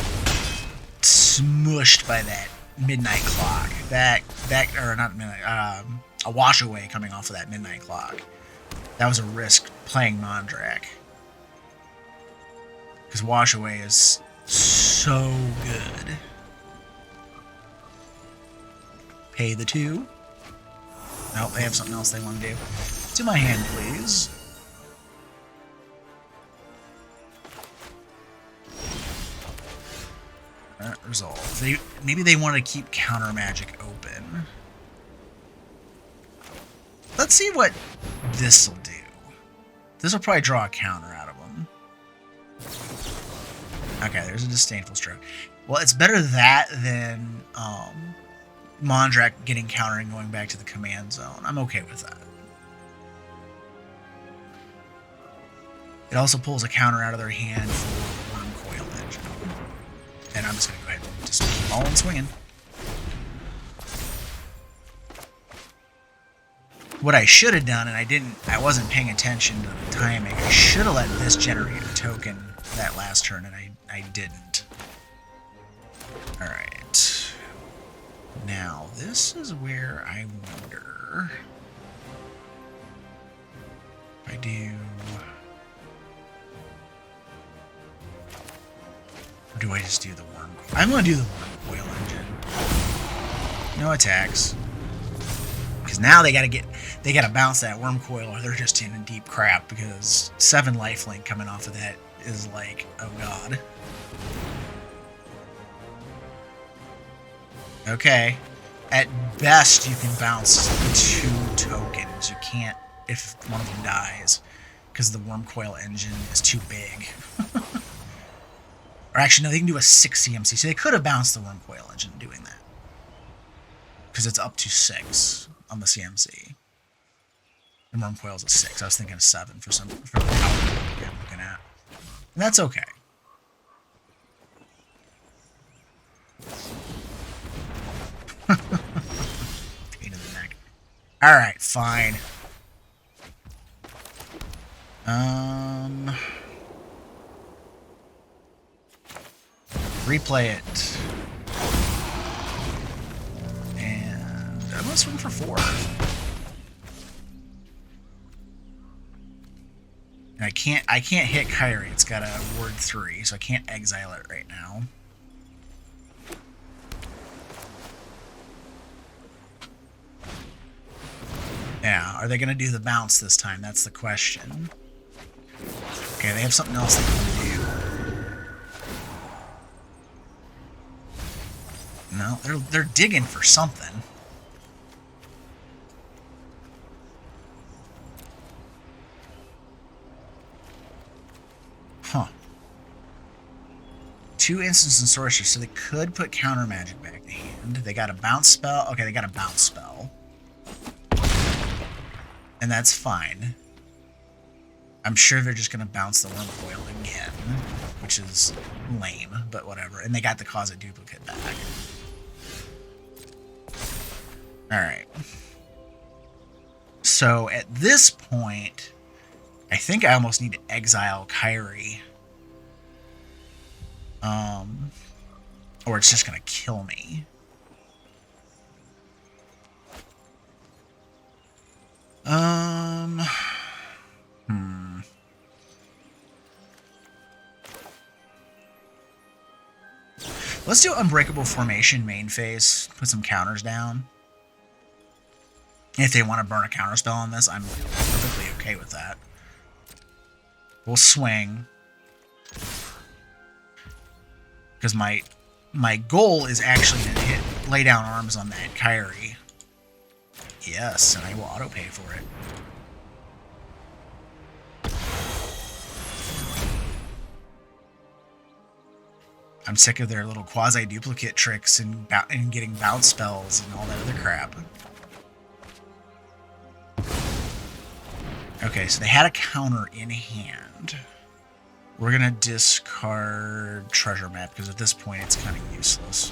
smushed by that midnight clock. Or not midnight, a wash away coming off of that midnight clock. That was a risk playing Mondrak. Because wash away is so good. Pay the 2. Nope, they have something else they want to do. To my hand, please. Resolve. Maybe they want to keep counter magic open. Let's see what this will do. This will probably draw a counter out of them. Okay, there's a disdainful stroke. Well, it's better that than Mondrak getting counter and going back to the command zone. I'm okay with that. It also pulls a counter out of their hand for Worm Coil Engine. And I'm just going to go ahead and just keep all in swinging. What I should have done, and I wasn't paying attention to the timing, I should have let this generate a token that last turn, and I didn't. Alright. Now, this is where I wonder if I do... Or do I just do the Worm Coil? I'm going to do the Worm Coil Engine. No attacks. Because now they gotta bounce that Worm Coil or they're just in deep crap, because 7 lifelink coming off of that is like, oh god. Okay. At best you can bounce 2 tokens. You can't if one of them dies, because the Worm Coil Engine is too big. Or actually, no, they can do a 6 CMC. So they could have bounced the Worm Coil Engine doing that. Because it's up to 6 on the CMC. The Worm Coil's a 6. I was thinking of 7 for the power I'm looking at. And that's okay. Pain in the neck. Alright, fine. Replay it. And I'm gonna swing for 4. And I can't hit Kairi. It's got a word 3, so I can't exile it right now. Yeah, are they gonna do the bounce this time? That's the question. Okay, they have something else they can do. No, they're digging for something. Huh. 2 instants and sorcery, so they could put counter magic back in hand. They got a bounce spell. Okay, they got a bounce spell. And that's fine. I'm sure they're just going to bounce the Worm Coil again, which is lame, but whatever. And they got the Cause a Duplicate back. Alright. So at this point, I think I almost need to exile Kairi. Or it's just going to kill me. Let's do Unbreakable Formation main phase. Put some counters down. If they want to burn a counterspell on this, I'm perfectly okay with that. We'll swing. Because my goal is actually to lay down arms on that Kairi. Yes, and I will auto-pay for it. I'm sick of their little quasi-duplicate tricks and getting bounce spells and all that other crap. Okay, so they had a counter in hand. We're gonna discard Treasure Map because at this point it's kind of useless.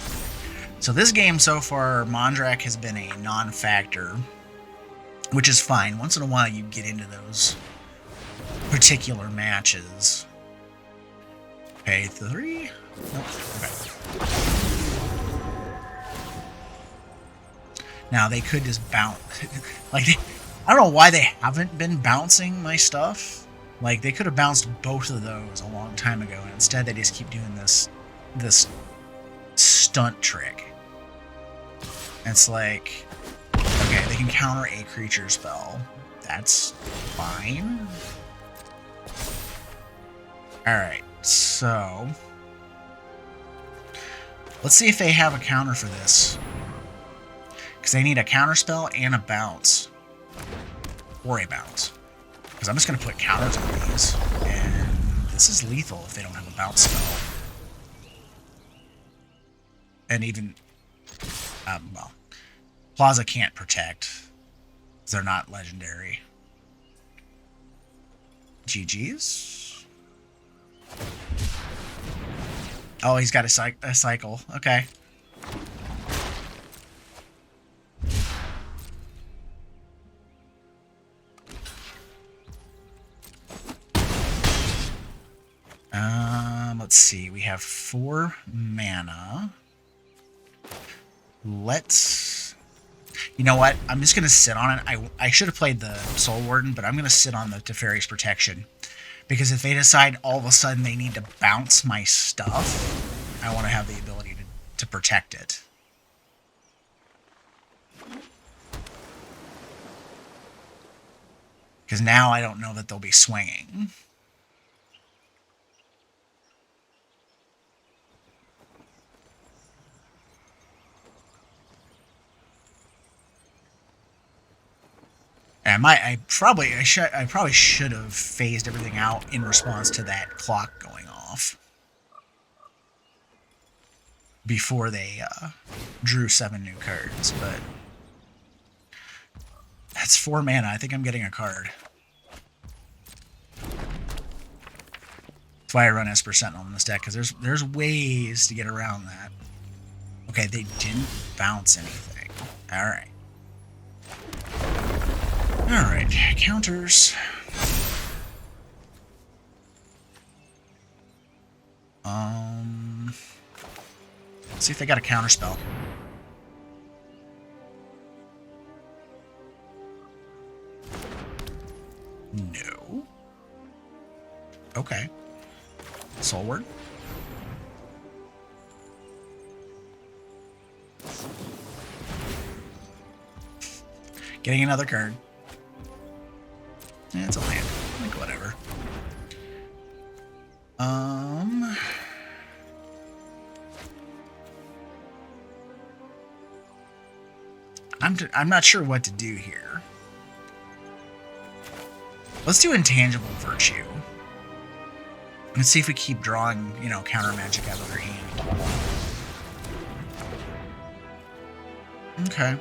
So this game so far, Mondrak has been a non-factor, which is fine. Once in a while you get into those particular matches. Okay, 3? Nope. Okay. Now they could just bounce. Like, I don't know why they haven't been bouncing my stuff. Like, they could have bounced both of those a long time ago, and instead they just keep doing this stunt trick. And it's like, okay, they can counter a creature spell. That's fine. Alright, so let's see if they have a counter for this. Because they need a counter spell and a bounce. Or a bounce. Because I'm just going to put counters on these. And this is lethal if they don't have a bounce spell. And even... well, Plaza can't protect. They're not legendary. GG's. Oh, he's got a cycle. Okay. Let's see. We have 4 mana. Let's... You know what? I'm just going to sit on it. I should have played the Soul Warden, but I'm going to sit on the Teferi's Protection. Because if they decide all of a sudden they need to bounce my stuff, I want to have the ability to protect it. Because now I don't know that they'll be swinging. And I probably should have phased everything out in response to that clock going off before they drew 7 new cards. But that's 4 mana. I think I'm getting a card. That's why I run Esper Sentinel in this deck, because there's ways to get around that. Okay, they didn't bounce anything. All right. Alright, counters. Let's see if they got a counter spell. No. Okay. Soul Word. Getting another card. Yeah, it's a land. Like, whatever. I'm not sure what to do here. Let's do Intangible Virtue. Let's see if we keep drawing, you know, counter magic out of their hand. Okay.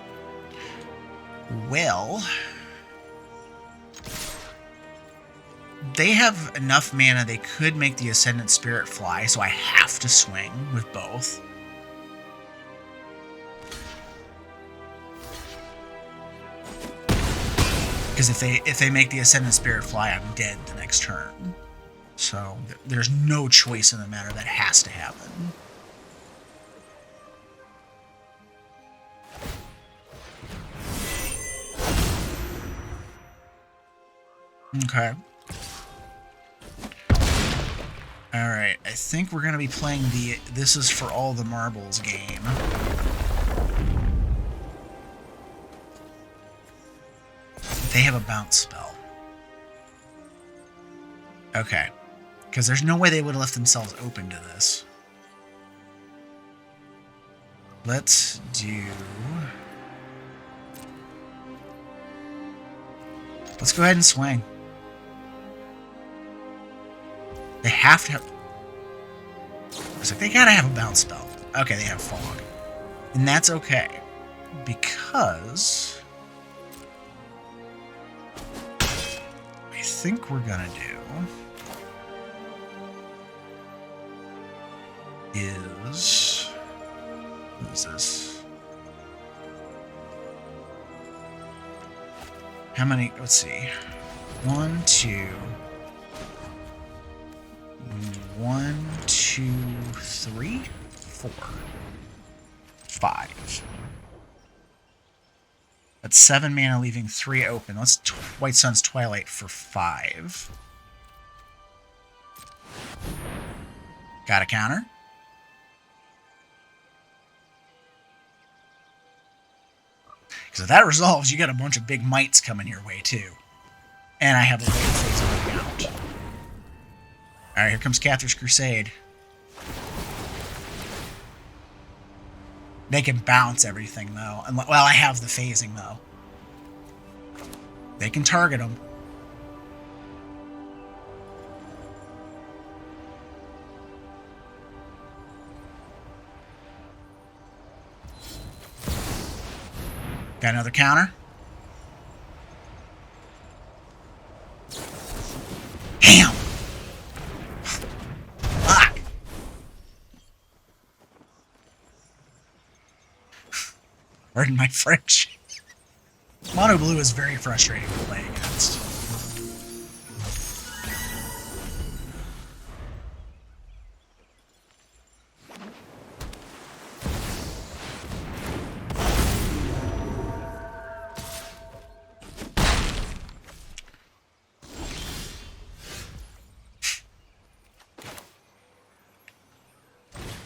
Well... They have enough mana, they could make the Ascendant Spirit fly, so I have to swing with both. Because if they make the Ascendant Spirit fly, I'm dead the next turn. So there's no choice in the matter, that has to happen. Okay. Alright, I think we're going to be playing the This Is For All the Marbles game. They have a bounce spell. Okay. Because there's no way they would have left themselves open to this. Let's do... Let's go ahead and swing. They have to have... It's like, they gotta have a bounce spell. Okay, they have fog. And that's okay. Because... I think we're gonna do... is... What is this? How many? Let's see. 1, 2... 1, 2, 3, 4, 5. That's 7 mana, leaving 3 open. Let's White Sun's Twilight for 5. Got a counter. Because if that resolves, you got a bunch of big mites coming your way too. And I have a way to phase everything out. Alright, here comes Cathar's Crusade. They can bounce everything, though. Well, I have the phasing, though. They can target them. Got another counter. Damn! Fuck! Pardon my French. Mono blue is very frustrating to play against.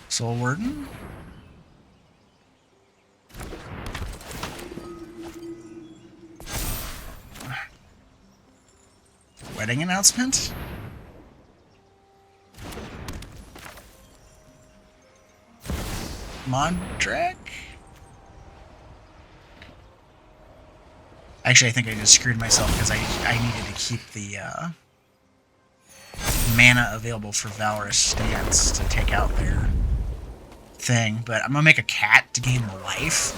Soul Warden. Wedding announcement. Mondrak. Actually, I think I just screwed myself because I needed to keep the mana available for Valorous Stance to take out their thing, but I'm gonna make a cat to gain life.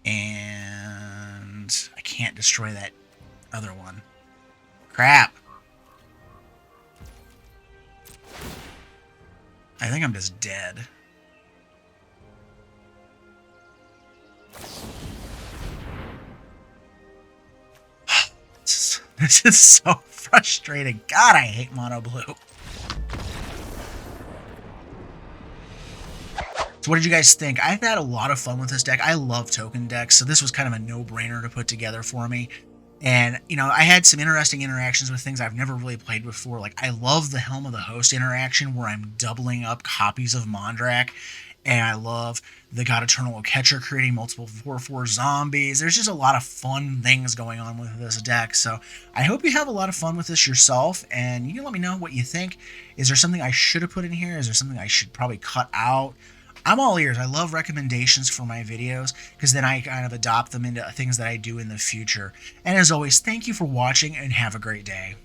And I can't destroy that other one. Crap. I think I'm just dead. This is so frustrating. God, I hate mono blue. So what did you guys think? I've had a lot of fun with this deck. I love token decks, so this was kind of a no-brainer to put together for me. And, you know, I had some interesting interactions with things I've never really played before. Like, I love the Helm of the Host interaction where I'm doubling up copies of Mondrak. And I love the God Eternal Catcher creating multiple 4/4 zombies. There's just a lot of fun things going on with this deck. So I hope you have a lot of fun with this yourself. And you can let me know what you think. Is there something I should have put in here? Is there something I should probably cut out? I'm all ears. I love recommendations for my videos because then I kind of adopt them into things that I do in the future. And as always, thank you for watching and have a great day.